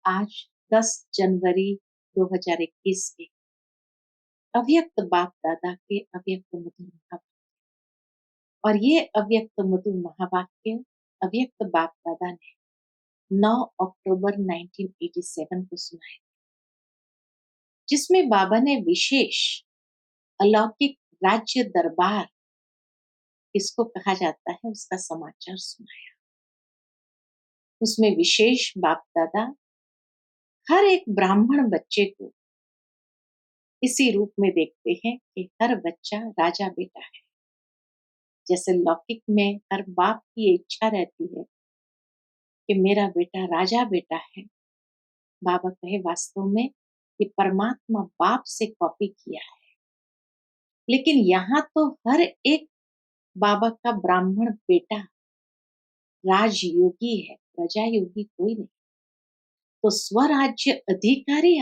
आज 10 जनवरी 2021 के अव्यक्त बाप दादा के अव्यक्त मधुर महावाक्य। और ये अव्यक्त मधुर महावाक्य अव्यक्त बाप दादा ने 9 अक्टूबर 1987 को सुनाए, जिसमें बाबा ने विशेष अलौकिक राज्य दरबार किसको कहा जाता है उसका समाचार सुनाया। उसमें विशेष बाप दादा हर एक ब्राह्मण बच्चे को इसी रूप में देखते हैं कि हर बच्चा राजा बेटा है। जैसे लौकिक में हर बाप की इच्छा रहती है कि मेरा बेटा राजा बेटा है, बाबा कहे वास्तव में ये परमात्मा बाप से कॉपी किया है। लेकिन यहाँ तो हर एक बाबा का ब्राह्मण बेटा राजयोगी है, प्रजा योगी कोई नहीं। तो स्वराज्य अधिकारी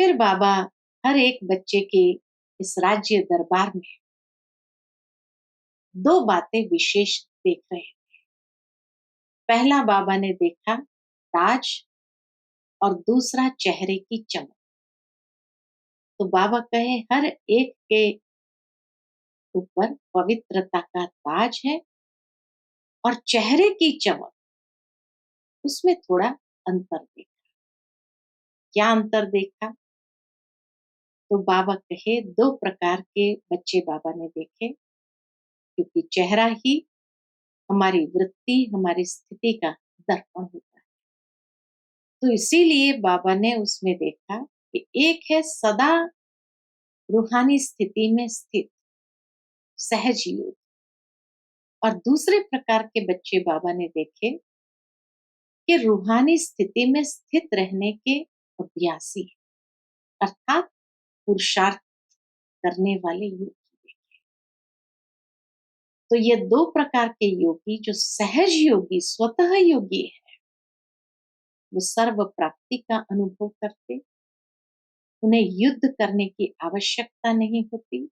फिर बाबा हर एक बच्चे के इस राज्य दरबार में दो बातें विशेष देख रहे थे। पहला बाबा ने देखा ताज और दूसरा चेहरे की चमक। तो बाबा कहे हर एक के ऊपर पवित्रता का ताज है और चेहरे की चमक, उसमें थोड़ा अंतर देखा। क्या अंतर देखा? तो बाबा कहे दो प्रकार के बच्चे बाबा ने देखे, क्योंकि चेहरा ही हमारी वृत्ति हमारी स्थिति का दर्पण होता है। तो इसीलिए बाबा ने उसमें देखा कि एक है सदा रूहानी स्थिति में स्थित सहज योग, और दूसरे प्रकार के बच्चे बाबा ने देखे कि रूहानी स्थिति में स्थित रहने के अभ्यासी अर्थात पुरुषार्थ करने वाले योगी देखे। तो ये दो प्रकार के योगी, जो सहज योगी स्वतः योगी है, वो सर्व प्राप्ति का अनुभव करते, उन्हें युद्ध करने की आवश्यकता नहीं होती,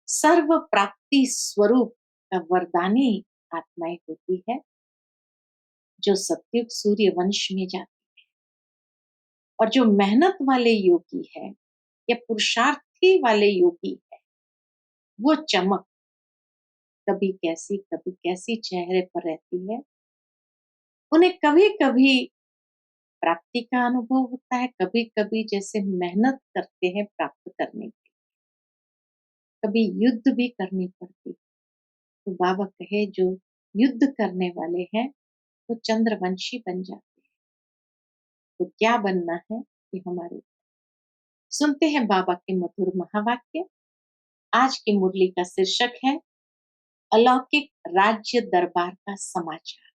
सर्व प्राप्ति स्वरूप का वरदानी आत्माएं होती है, जो सत्युग सूर्य वंश में जाती है। और जो मेहनत वाले योगी है या पुरुषार्थी वाले योगी है, वो चमक कभी कैसी चेहरे पर रहती है। उन्हें कभी कभी प्राप्ति का अनुभव होता है, कभी कभी जैसे मेहनत करते हैं प्राप्त करने के, कभी युद्ध भी करनी पड़ती। तो बाबा कहे जो युद्ध करने वाले हैं वो चंद्रवंशी बन जाते हैं। तो क्या बनना है ये हमारे। सुनते हैं बाबा के मधुर महावाक्य। आज की मुरली का शीर्षक है अलौकिक राज्य दरबार का समाचार।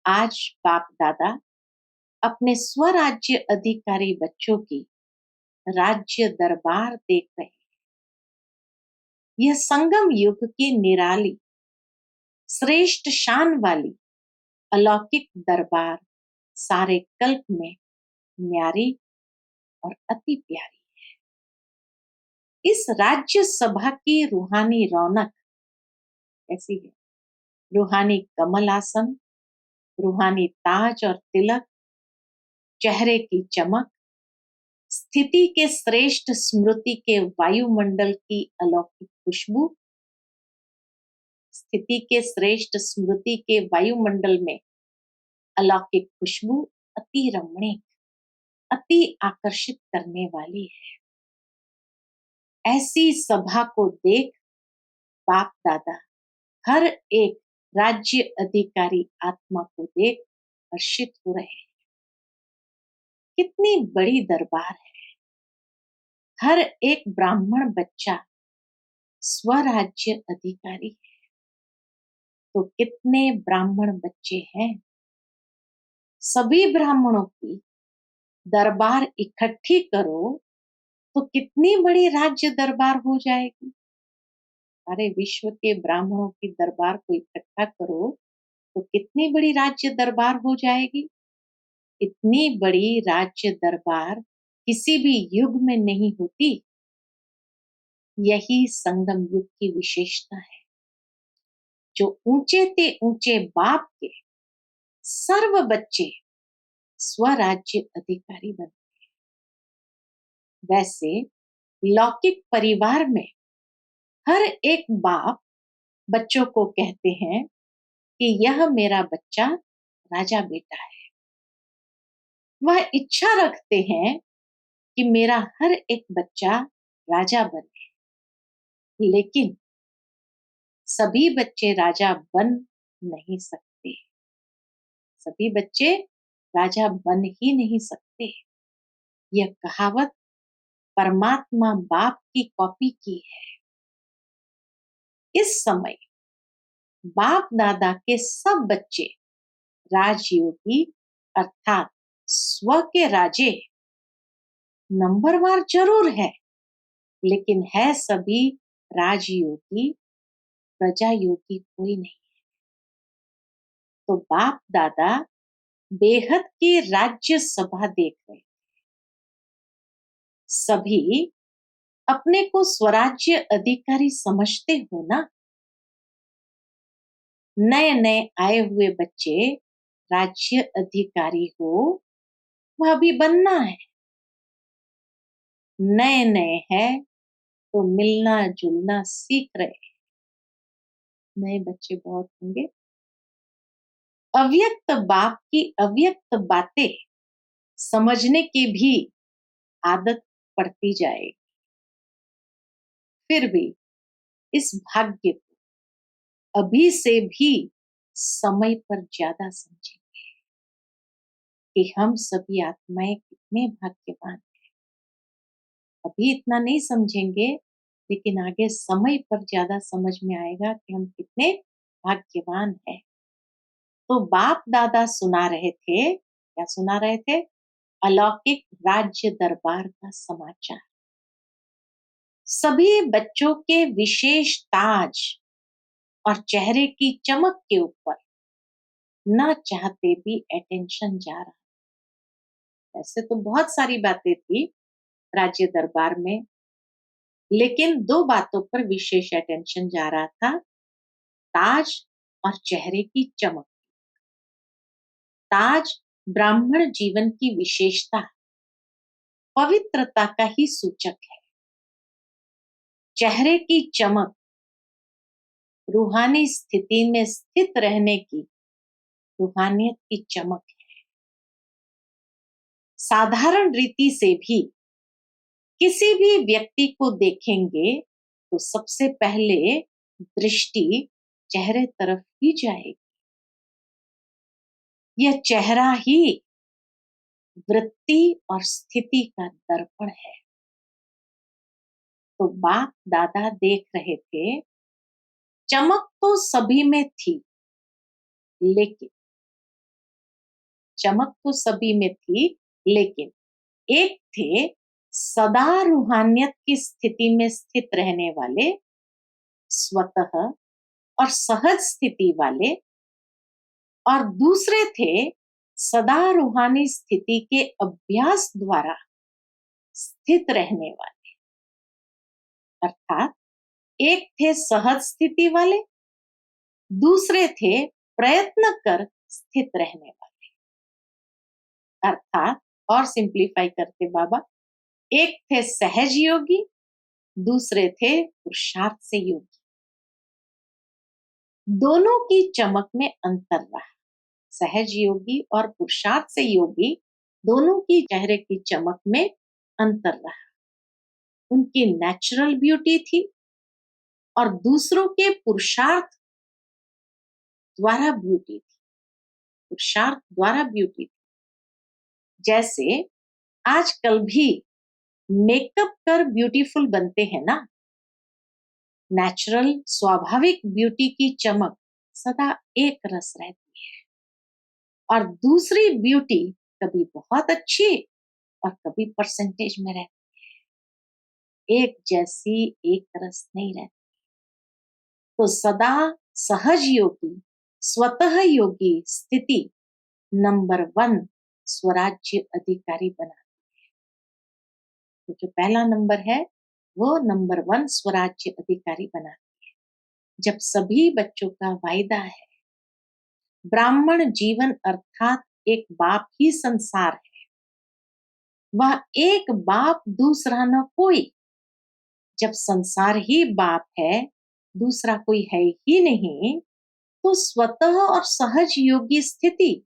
आज बाप दादा अपने स्वराज्य अधिकारी बच्चों की राज्य दरबार देख रहे हैं। यह संगम युग की निराली श्रेष्ठ शान वाली अलौकिक दरबार सारे कल्प में न्यारी और अति प्यारी है। इस राज्य सभा की रूहानी रौनक ऐसी है। रूहानी कमल आसन, रूहानी ताज और तिलक, चेहरे की चमक, स्थिति के श्रेष्ठ स्मृति के वायुमंडल की अलौकिक खुशबू, स्थिति के श्रेष्ठ स्मृति के वायुमंडल में अलौकिक खुशबू अति रमणीक, अति आकर्षित करने वाली है। ऐसी सभा को देख बाप दादा हर एक राज्य अधिकारी आत्मा को देख हर्षित हो रहे हैं। कितनी बड़ी दरबार है। हर एक ब्राह्मण बच्चा स्वराज्य अधिकारी है। तो कितने ब्राह्मण बच्चे हैं? सभी ब्राह्मणों की दरबार इकट्ठी करो तो कितनी बड़ी राज्य दरबार हो जाएगी। सारे विश्व के ब्राह्मणों की दरबार को इकट्ठा करो तो कितनी बड़ी राज्य दरबार हो जाएगी। इतनी बड़ी राज्य दरबार किसी भी युग में नहीं होती। यही संगम युग की विशेषता है। जो ऊंचे ते ऊंचे बाप के सर्व बच्चे स्वराज्य अधिकारी बनते। वैसे लौकिक परिवार में हर एक बाप बच्चों को कहते हैं कि यह मेरा बच्चा राजा बेटा है। वह इच्छा रखते हैं कि मेरा हर एक बच्चा राजा बने, लेकिन सभी बच्चे राजा बन नहीं सकते। सभी बच्चे राजा बन ही नहीं सकते। यह कहावत परमात्मा बाप की कॉपी की है। इस समय बाप दादा के सब बच्चे राजयोगी अर्थात स्व के राजे नंबरवार जरूर है, लेकिन है सभी राजयोगी, प्रजा योगी कोई नहीं। तो बाप दादा बेहद की राज्य सभा देख रहे। सभी अपने को स्वराज्य अधिकारी समझते हो ना। नए नए आए हुए बच्चे राज्य अधिकारी हो, वह भी बनना है। नए नए हैं तो मिलना जुलना सीख रहे। नए बच्चे बहुत होंगे। अव्यक्त बाप की अव्यक्त बातें समझने की भी आदत पड़ती जाएगी। फिर भी इस भाग्य को अभी से भी समय पर ज्यादा समझेंगे कि हम सभी आत्माएं कितने भाग्यवान हैं। अभी इतना नहीं समझेंगे, लेकिन आगे समय पर ज्यादा समझ में आएगा कि हम कितने भाग्यवान हैं। तो बाप दादा सुना रहे थे, क्या सुना रहे थे? अलौकिक राज्य दरबार का समाचार। सभी बच्चों के विशेष ताज और चेहरे की चमक के ऊपर न चाहते भी अटेंशन जा रहा। ऐसे तो बहुत सारी बातें थी राज्य दरबार में, लेकिन दो बातों पर विशेष अटेंशन जा रहा था, ताज और चेहरे की चमक। ताज ब्राह्मण जीवन की विशेषता, पवित्रता का ही सूचक है। चेहरे की चमक रूहानी स्थिति में स्थित रहने की, रूहानियत की चमक है। साधारण रीति से भी किसी भी व्यक्ति को देखेंगे तो सबसे पहले दृष्टि चेहरे तरफ ही जाएगी। यह चेहरा ही वृत्ति और स्थिति का दर्पण है। तो बाप दादा देख रहे थे, चमक तो सभी में थी, लेकिन चमक तो सभी में थी, लेकिन एक थे सदा रूहानियत की स्थिति में स्थित रहने वाले, स्वतः और सहज स्थिति वाले, और दूसरे थे सदा रूहानी स्थिति के अभ्यास द्वारा स्थित रहने वाले। अर्थात एक थे सहज स्थिति वाले, दूसरे थे प्रयत्न कर स्थित रहने वाले। अर्थात और सिंप्लीफाई करके बाबा, एक थे सहज योगी, दूसरे थे पुरुषार्थ से योगी। दोनों की चमक में अंतर रहा। सहज योगी और पुरुषार्थ से योगी, दोनों की चेहरे की चमक में अंतर रहा। उनकी नेचुरल ब्यूटी थी और दूसरों के पुरुषार्थ द्वारा ब्यूटी थी। पुरुषार्थ द्वारा ब्यूटी थी। जैसे आजकल भी मेकअप कर ब्यूटीफुल बनते हैं ना, नेचुरल स्वाभाविक ब्यूटी की चमक सदा एक रस रहती है, और दूसरी ब्यूटी कभी बहुत अच्छी और कभी परसेंटेज में रहती है। एक जैसी एक रस नहीं रहती। तो सदा सहज योगी, स्वतः योगी स्थिति नंबर 1 स्वराज्य अधिकारी बनाती है। तो जो पहला नंबर है वो नंबर 1 स्वराज्य अधिकारी बनाती है। जब सभी बच्चों का वायदा है, ब्राह्मण जीवन अर्थात एक बाप ही संसार है, वह एक बाप दूसरा न कोई। जब संसार ही बाप है, दूसरा कोई है ही नहीं, तो स्वतः और सहज योगी स्थिति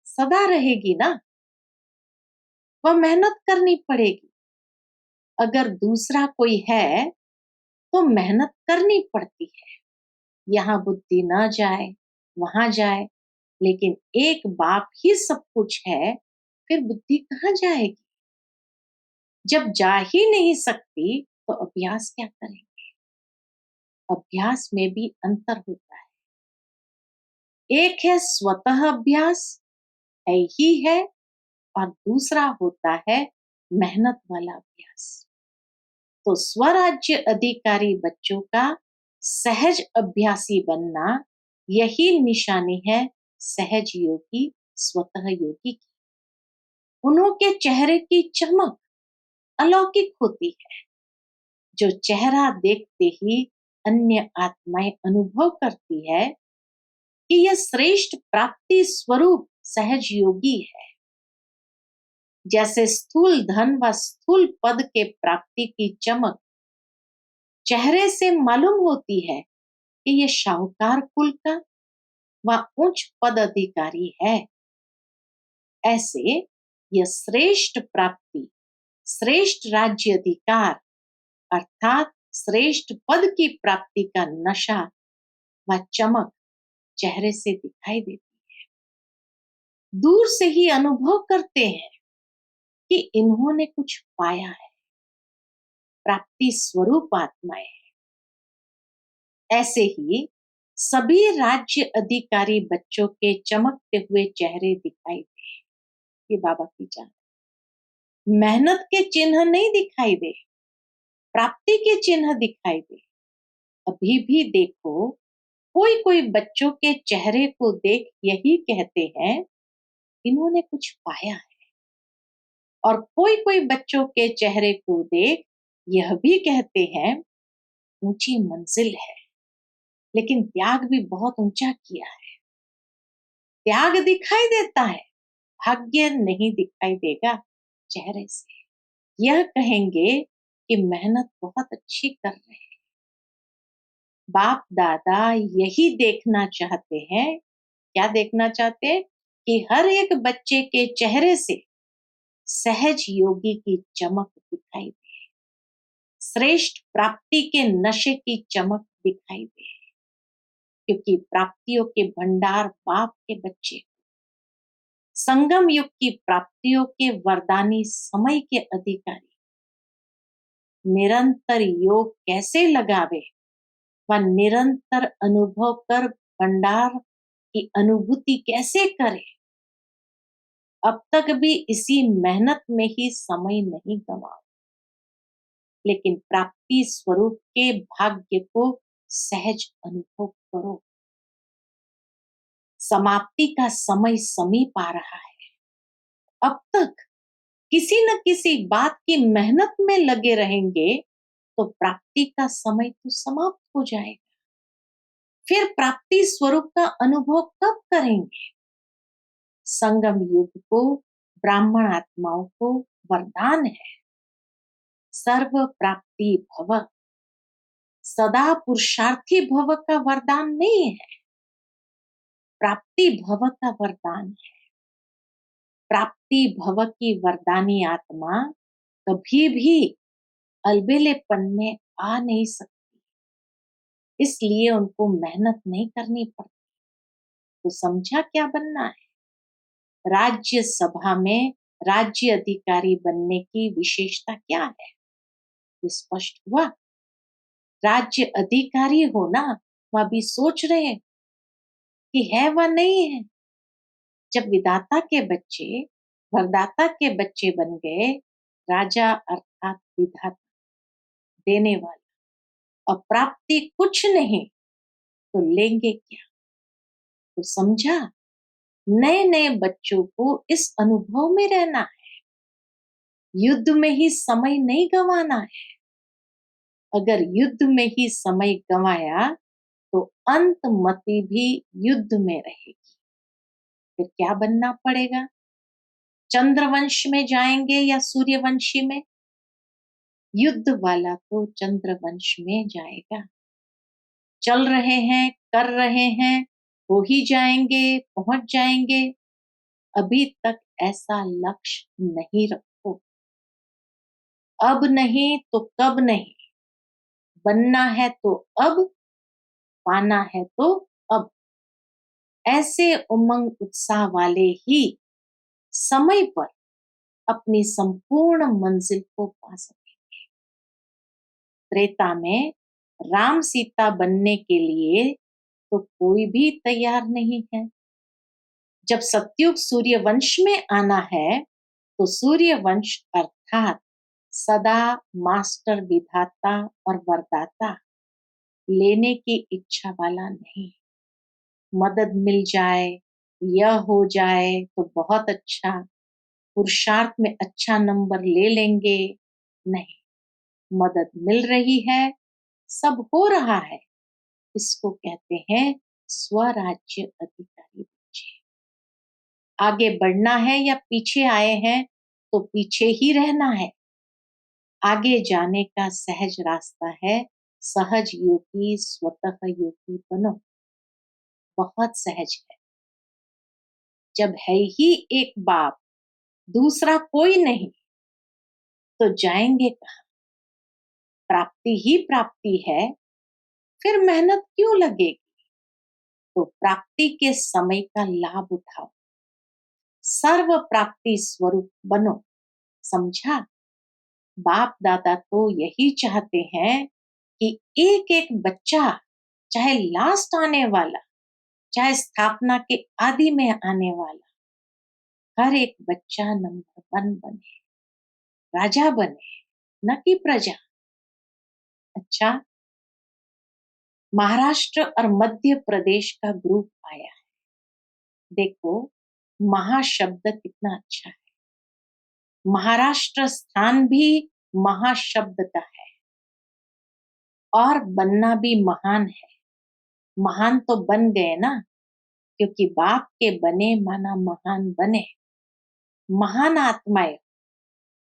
सदा रहेगी ना। वह मेहनत करनी पड़ेगी। अगर दूसरा कोई है तो मेहनत करनी पड़ती है। यहाँ बुद्धि न जाए, वहां जाए, लेकिन एक बाप ही सब कुछ है, फिर बुद्धि कहाँ जाएगी? जब जा ही नहीं सकती तो अभ्यास क्या करेंगे? अभ्यास में भी अंतर होता है। एक है स्वतः अभ्यास, है ही है, और दूसरा होता है मेहनत वाला अभ्यास। तो स्वराज्य अधिकारी बच्चों का सहज अभ्यासी बनना, यही निशानी है सहज योगी, स्वतः योगी की। उन्होंने चेहरे की चमक अलौकिक होती है, जो चेहरा देखते ही अन्य आत्माएं अनुभव करती है कि यह श्रेष्ठ प्राप्ति स्वरूप सहज योगी है। जैसे स्थूल धन व स्थूल पद के प्राप्ति की चमक चेहरे से मालूम होती है कि यह शाहूकार कुल का व उच्च पद अधिकारी है, ऐसे यह श्रेष्ठ प्राप्ति, श्रेष्ठ राज्य अधिकार अर्थात श्रेष्ठ पद की प्राप्ति का नशा व चमक चेहरे से दिखाई देती है। दूर से ही अनुभव करते हैं कि इन्होंने कुछ पाया है, प्राप्ति स्वरूप आत्माएं हैं। ऐसे ही सभी राज्य अधिकारी बच्चों के चमकते हुए चेहरे दिखाई दे, ये बाबा की जान। मेहनत के चिन्ह नहीं दिखाई दे, प्राप्ति के चिन्ह दिखाई दे। अभी भी देखो, कोई कोई बच्चों के चेहरे को देख यही कहते हैं इन्होंने कुछ पाया है, और कोई कोई बच्चों के चेहरे को देख यह भी कहते हैं ऊंची मंजिल है, लेकिन त्याग भी बहुत ऊंचा किया है। त्याग दिखाई देता है, भाग्य नहीं दिखाई देगा चेहरे से। यह कहेंगे कि मेहनत बहुत अच्छी कर रहे हैं। बाप दादा यही देखना चाहते हैं। क्या देखना चाहते हैं? कि हर एक बच्चे के चेहरे से सहज योगी की चमक दिखाई दे, श्रेष्ठ प्राप्ति के नशे की चमक दिखाई दे, क्योंकि प्राप्तियों के भंडार बाप के बच्चे, संगम युग की प्राप्तियों के वरदानी समय के अधिकारी निरंतर योग कैसे लगावे व निरंतर अनुभव कर भंडार की अनुभूति कैसे करे। अब तक भी इसी मेहनत में ही समय नहीं गवाओ, लेकिन प्राप्ति स्वरूप के भाग्य को सहज अनुभव करो। समाप्ति का समय समीप आ रहा है। अब तक किसी न किसी बात की मेहनत में लगे रहेंगे तो प्राप्ति का समय तो समाप्त हो जाएगा। फिर प्राप्ति स्वरूप का अनुभव कब करेंगे? संगम युग को ब्राह्मण आत्माओं को वरदान है, सर्व प्राप्ति भव, सदा पुरुषार्थी भव का वरदान नहीं है, प्राप्ति भव का वरदान है। प्राप्ति भव की वरदानी आत्मा कभी भी अलबेलेपन में आ नहीं सकती, इसलिए उनको मेहनत नहीं करनी पड़ती। तो समझा क्या बनना है? राज्य सभा में राज्य अधिकारी बनने की विशेषता क्या है, ये स्पष्ट हुआ। राज्य अधिकारी हो ना, वह भी सोच रहे हैं कि है व नहीं है। जब विधाता के बच्चे वरदाता के बच्चे बन गए, राजा अर्थात विधाता, देने वाला, और प्राप्ति कुछ नहीं, तो लेंगे क्या? तो समझा, नए नए बच्चों को इस अनुभव में रहना है, युद्ध में ही समय नहीं गंवाना है। अगर युद्ध में ही समय गंवाया तो अंतमति भी युद्ध में रहेगी। फिर क्या बनना पड़ेगा? चंद्रवंश में जाएंगे या सूर्यवंशी में? युद्ध वाला तो चंद्रवंश में जाएगा। चल रहे हैं, कर रहे हैं, हो ही जाएंगे, पहुंच जाएंगे। अभी तक ऐसा लक्ष्य नहीं रखो। अब नहीं तो कब नहीं। बनना है तो अब, पाना है तो अब। ऐसे उमंग उत्साह वाले ही समय पर अपनी संपूर्ण मंजिल को पा सके। त्रेता में राम सीता बनने के लिए तो कोई भी तैयार नहीं है। जब सतयुग सूर्यवंश में आना है तो सूर्यवंश अर्थात सदा मास्टर विधाता और वरदाता लेने की इच्छा वाला नहीं। मदद मिल जाए, यह हो जाए तो बहुत अच्छा, पुरुषार्थ में अच्छा नंबर ले लेंगे, नहीं। मदद मिल रही है, सब हो रहा है, इसको कहते हैं स्वराज्य अधिकारी बच्चे। आगे बढ़ना है या पीछे आए हैं तो पीछे ही रहना है। आगे जाने का सहज रास्ता है, सहज योगी स्वतः योगी बनो। बहुत सहज है। जब है ही एक बाप, दूसरा कोई नहीं, तो जाएंगे कहाँ? प्राप्ति ही प्राप्ति है, फिर मेहनत क्यों लगेगी? तो प्राप्ति के समय का लाभ उठाओ, सर्व प्राप्ति स्वरूप बनो। समझा? बाप दादा तो यही चाहते हैं कि एक एक बच्चा, चाहे लास्ट आने वाला, चाहे स्थापना के आदि में आने वाला, हर एक बच्चा नंबर 1 बने, राजा बने, न कि प्रजा। अच्छा, महाराष्ट्र और मध्य प्रदेश का ग्रुप आया है। देखो, महाशब्द कितना अच्छा है। महाराष्ट्र स्थान भी महाशब्द का है और बनना भी महान है। महान तो बन गए ना, क्योंकि बाप के बने माना महान बने। महान आत्माएं,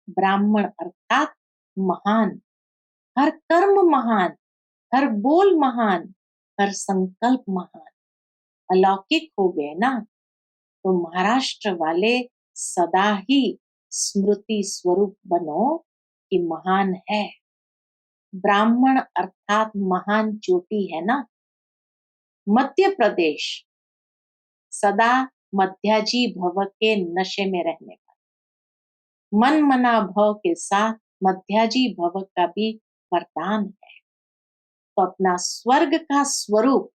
ब्राह्मण अर्थात महान, हर कर्म महान, हर बोल महान, हर संकल्प महान, अलौकिक हो गए ना। तो महाराष्ट्र वाले सदा ही स्मृति स्वरूप बनो कि महान है। ब्राह्मण अर्थात महान चोटी है ना। मध्य प्रदेश सदा मध्याजी भव के नशे में रहने वाला, मन मना भव के साथ मध्याजी भव का भी वरदान है। तो अपना स्वर्ग का स्वरूप,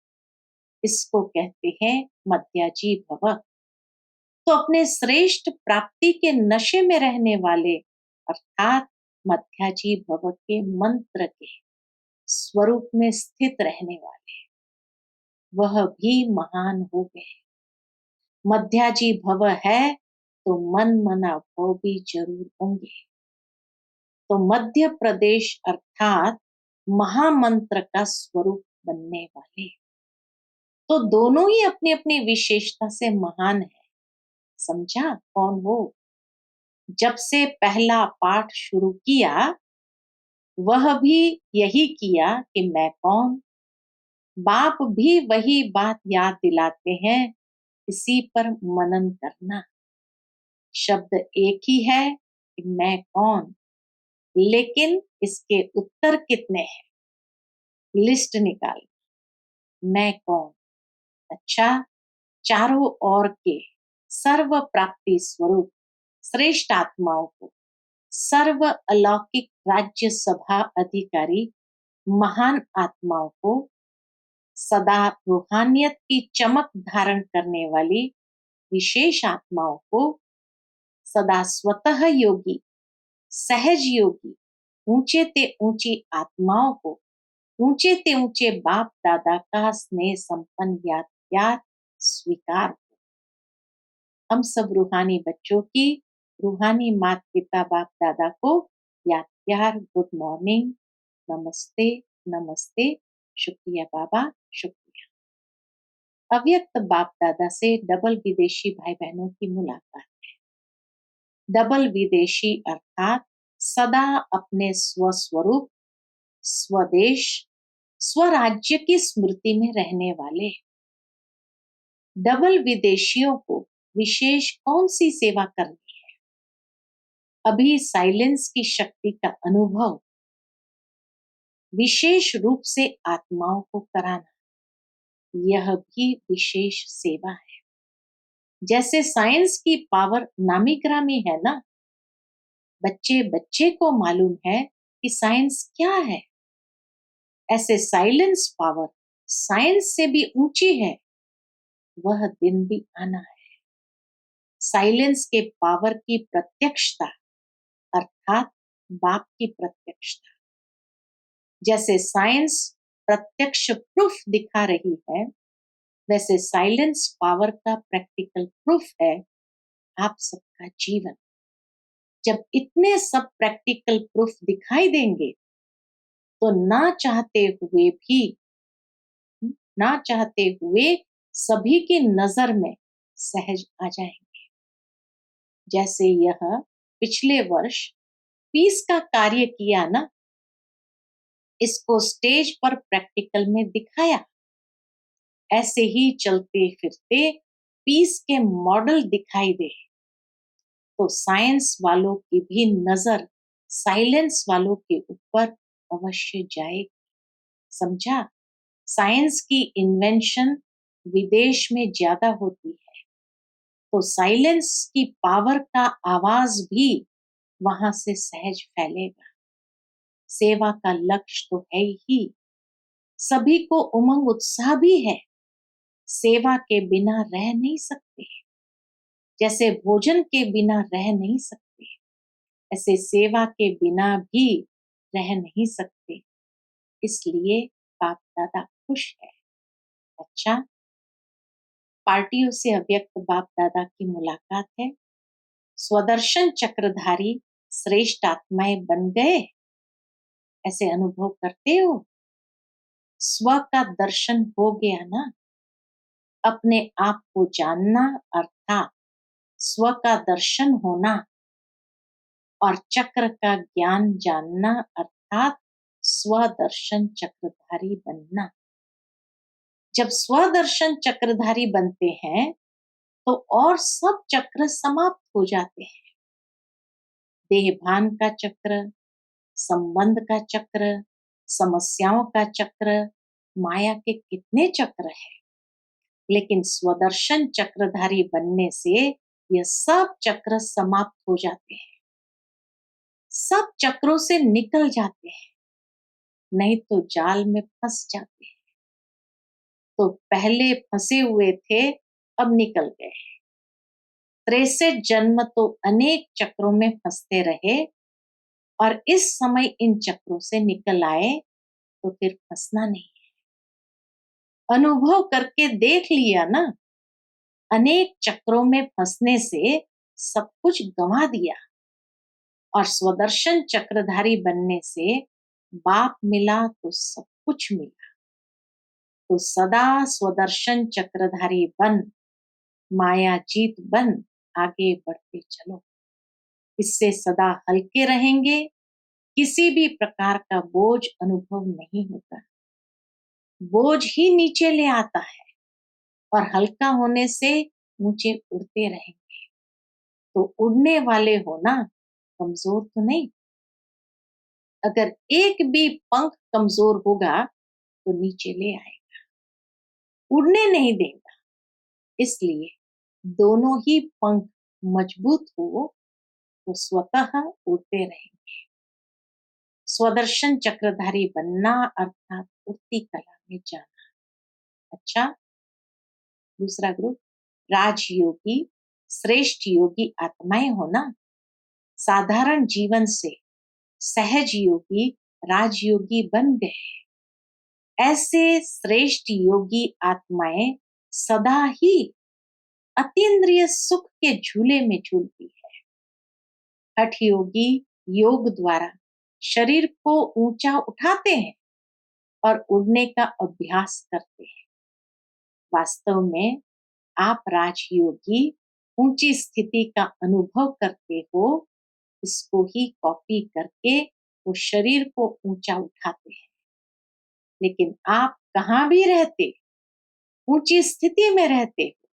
इसको कहते हैं मध्याजी भव। तो अपने श्रेष्ठ प्राप्ति के नशे में रहने वाले अर्थात मध्याजी भव के मंत्र के स्वरूप में स्थित रहने वाले, वह भी महान हो गए। मध्याजी भव है तो मन मना भव भी जरूर होंगे। तो मध्य प्रदेश अर्थात महामंत्र का स्वरूप बनने वाले। तो दोनों ही अपनी अपनी विशेषता से महान है। समझा कौन हो? जब से पहला पाठ शुरू किया, वह भी यही किया कि मैं कौन। बाप भी वही बात याद दिलाते हैं, इसी पर मनन करना। शब्द एक ही है कि मैं कौन, लेकिन इसके उत्तर कितने हैं? लिस्ट निकाल। मैं कौन? अच्छा, चारों ओर के सर्व प्राप्ति स्वरूप श्रेष्ठ आत्माओं को, सर्व अलौकिक राज्य सभा अधिकारी महान आत्माओं को, सदा रूहानियत की चमक धारण करने वाली विशेष आत्माओं को, सदा स्वतः योगी, सहज योगी, ऊंचे ते ऊंची आत्माओं को, ऊंचे ते ऊंचे बाप दादा का स्नेह संपन्न याद प्यार स्वीकार हो। हम सब रूहानी बच्चों की रूहानी माता पिता बाप दादा को याद प्यार गुड मॉर्निंग, नमस्ते, नमस्ते, शुक्रिया बाबा, शुक्रिया। अव्यक्त बाप दादा से डबल विदेशी भाई बहनों की मुलाकात। डबल विदेशी अर्थात सदा अपने स्वस्वरूप, स्वदेश, स्वराज्य की स्मृति में रहने वाले। डबल विदेशियों को विशेष कौन सी सेवा करनी है? अभी साइलेंस की शक्ति का अनुभव विशेष रूप से आत्माओं को कराना, यह भी विशेष सेवा है। जैसे साइंस की पावर नामी ग्रामी है ना, बच्चे बच्चे को मालूम है कि साइंस क्या है, ऐसे साइलेंस पावर साइंस से भी ऊंची है। वह दिन भी आना है। साइलेंस के पावर की प्रत्यक्षता अर्थात बाप की प्रत्यक्षता। जैसे साइंस प्रत्यक्ष प्रूफ दिखा रही है, वैसे साइलेंस पावर का प्रैक्टिकल प्रूफ है आप सबका जीवन। जब इतने सब प्रैक्टिकल प्रूफ दिखाई देंगे तो ना चाहते हुए सभी की नजर में सहज आ जाएंगे। जैसे यह पिछले वर्ष पीस का कार्य किया ना, इसको स्टेज पर प्रैक्टिकल में दिखाया, ऐसे ही चलते फिरते पीस के मॉडल दिखाई दे तो साइंस वालों की भी नजर साइलेंस वालों के ऊपर अवश्य जाएगी। समझा? साइंस की इन्वेंशन विदेश में ज्यादा होती है, तो साइलेंस की पावर का आवाज भी वहां से सहज फैलेगा। सेवा का लक्ष्य तो है ही, सभी को उमंग उत्साह भी है। सेवा के बिना रह नहीं सकते, जैसे भोजन के बिना रह नहीं सकते, ऐसे सेवा के बिना भी रह नहीं सकते। इसलिए बाप दादा खुश है। अच्छा, पार्टियों से अव्यक्त बाप दादा की मुलाकात है। स्वदर्शन चक्रधारी श्रेष्ठ आत्माएं बन गए, ऐसे अनुभव करते हो? स्व का दर्शन हो गया ना, अपने आप को जानना अर्थात स्व का दर्शन होना, और चक्र का ज्ञान जानना अर्थात स्वदर्शन चक्रधारी बनना। जब स्वदर्शन चक्रधारी बनते हैं तो और सब चक्र समाप्त हो जाते हैं। देहभान का चक्र, संबंध का चक्र, समस्याओं का चक्र, माया के कितने चक्र है, लेकिन स्वदर्शन चक्रधारी बनने से यह सब चक्र समाप्त हो जाते हैं, सब चक्रों से निकल जाते हैं, नहीं तो जाल में फंस जाते हैं। तो पहले फंसे हुए थे, अब निकल गए। 63 जन्म तो अनेक चक्रों में फंसते रहे और इस समय इन चक्रों से निकल आए तो फिर फंसना नहीं है। अनुभव करके देख लिया ना, अनेक चक्रों में फंसने से सब कुछ गंवा दिया, और स्वदर्शन चक्रधारी बनने से बाप मिला तो सब कुछ मिला। तो सदा स्वदर्शन चक्रधारी बन, माया जीत बन, आगे बढ़ते चलो। इससे सदा हल्के रहेंगे, किसी भी प्रकार का बोझ अनुभव नहीं होता। बोझ ही नीचे ले आता है और हल्का होने से ऊंचे उड़ते रहेंगे। तो उड़ने वाले हो ना, कमजोर तो नहीं। अगर एक भी पंख कमजोर होगा तो नीचे ले आएगा, उड़ने नहीं देगा। इसलिए दोनों ही पंख मजबूत हो तो स्वतः उड़ते रहेंगे। स्वदर्शन चक्रधारी बनना अर्थात उड़ती कला में जाना। अच्छा, दूसरा ग्रुप राजयोगी, श्रेष्ठ योगी आत्माएं हो ना, साधारण जीवन से सहज योगी राजयोगी बन गए। ऐसे श्रेष्ठ योगी आत्माएं सदा ही अतीन्द्रिय सुख के झूले में झूलती है। हठ योगी योग द्वारा शरीर को ऊंचा उठाते हैं और उड़ने का अभ्यास करते हैं। वास्तव में आप राजयोगी ऊंची स्थिति का अनुभव करते हो, इसको ही कॉपी करके वो शरीर को ऊंचा उठाते हैं। लेकिन आप कहाँ भी रहते, ऊंची स्थिति में रहते हो,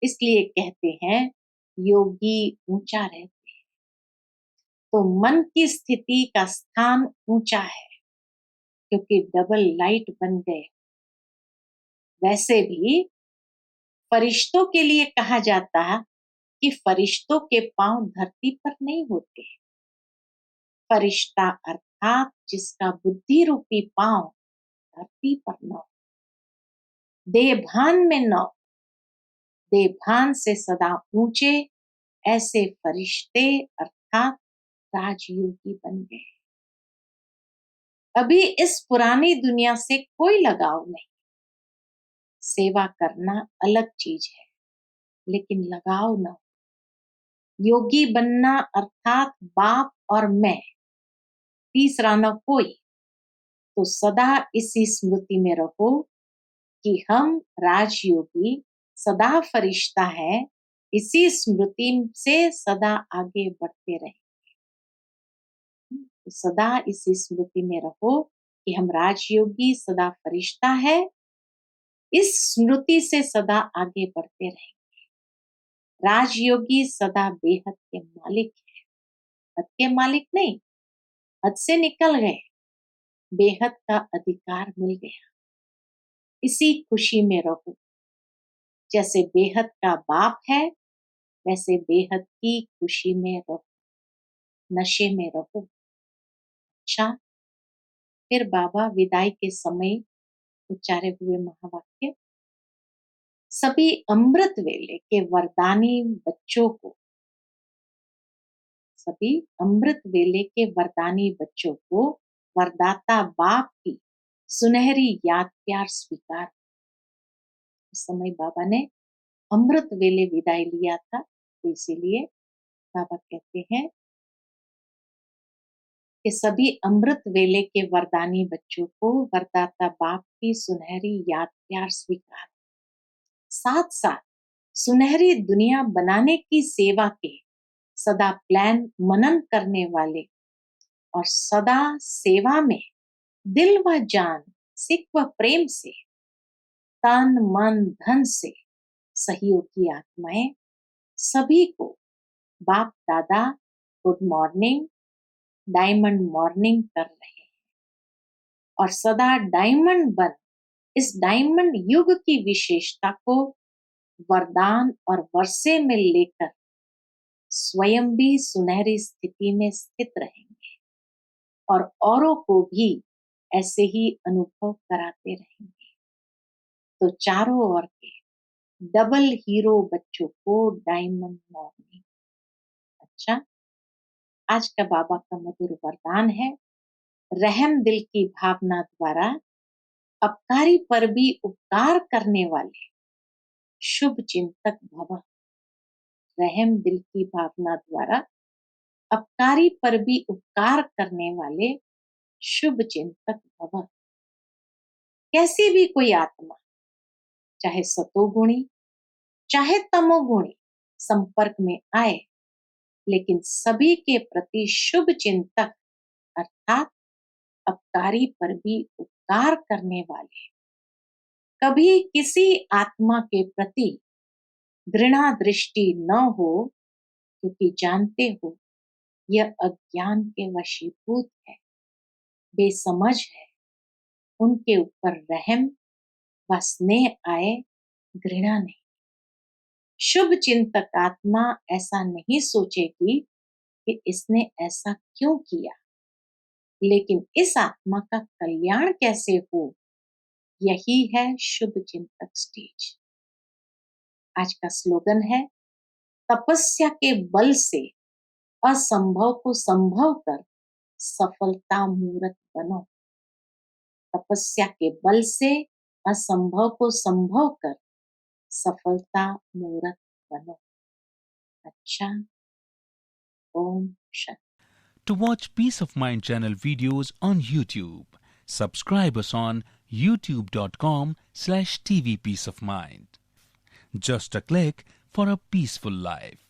इसलिए कहते हैं योगी ऊंचा रहते हैं। तो मन की स्थिति का स्थान ऊंचा है, क्योंकि डबल लाइट बन गए। वैसे भी फरिश्तों के लिए कहा जाता है कि फरिश्तों के पांव धरती पर नहीं होते। फरिश्ता अर्थात जिसका बुद्धि रूपी पांव धरती पर न हो, देहभान में न हो, देहभान से सदा ऊंचे, ऐसे फरिश्ते अर्थात राजयोगी बन गए। अभी इस पुरानी दुनिया से कोई लगाव नहीं। सेवा करना अलग चीज है, लेकिन लगाव न हो। योगी बनना अर्थात बाप और मैं, तीसरा न कोई। तो सदा इसी स्मृति में रहो कि हम राजयोगी सदा फरिश्ता है। इसी स्मृति से सदा आगे बढ़ते रहे। तो सदा इसी स्मृति में रहो कि हम राजयोगी सदा फरिश्ता है। इस स्मृति से सदा आगे बढ़ते रहे। राजयोगी सदा बेहद के मालिक है, हद के मालिक नहीं। हद से निकल गए, बेहद का अधिकार मिल गया। इसी खुशी में रहो। जैसे बेहद का बाप है, वैसे बेहद की खुशी में रहो, नशे में रहो। अच्छा, फिर बाबा विदाई के समय उच्चारे हुए महावाक्य, सभी अमृत वेले के वरदानी बच्चों को, सभी अमृत वेले के वरदानी बच्चों को वरदाता बाप की सुनहरी याद प्यार स्वीकार। उस समय बाबा ने अमृत वेले विदाई लिया था, तो इसीलिए बाबा कहते हैं कि सभी अमृत वेले के वरदानी बच्चों को वरदाता बाप की सुनहरी याद प्यार स्वीकार। साथ साथ सुनहरी दुनिया बनाने की सेवा के सदा प्लान मनन करने वाले और सदा सेवा में दिल व जान सिख व प्रेम से तन मन धन से सहयोगी आत्माएं सभी को बाप दादा गुड मॉर्निंग, डायमंड मॉर्निंग कर रहे हैं। और सदा डायमंड बन इस डायमंड युग की विशेषता को वरदान और वर्षे में लेकर स्वयं भी सुनहरी स्थिति में स्थित रहेंगे और औरों को भी ऐसे ही अनुभव कराते रहेंगे। तो चारों ओर के डबल हीरो बच्चों को डायमंड मॉर्निंग। अच्छा, आज का बाबा का मधुर वरदान है, रहम दिल की भावना द्वारा अपकारी पर भी उपकार करने वाले शुभ चिंतक भव। रहम दिल की भावना द्वारा अपकारी पर भी उपकार करने वाले शुभ चिंतक भव। कैसी भी कोई आत्मा, चाहे सतोगुणी चाहे तमोगुणी, संपर्क में आए, लेकिन सभी के प्रति शुभ चिंतक अर्थात अपकारी पर भी उपकार करने वाले, कभी किसी आत्मा के प्रति घृणा दृष्टि न हो, क्योंकि जानते हो यह अज्ञान के वशीभूत है, बेसमझ है। उनके ऊपर रहम व स्नेह आए, घृणा नहीं। शुभ चिंतक आत्मा ऐसा नहीं सोचेगी कि इसने ऐसा क्यों किया, लेकिन इस आत्मा का कल्याण कैसे हो, यही है शुभ चिंतक स्टेज। आज का स्लोगन है, तपस्या के बल से असंभव को संभव कर सफलता मूर्त बनो। तपस्या के बल से असंभव को संभव कर सफलता मूर्त बनो। अच्छा, Om Shanti. To watch Peace of Mind channel videos on YouTube, Subscribe us on youtube.com/tvpeaceofmind. Just a click for a peaceful life.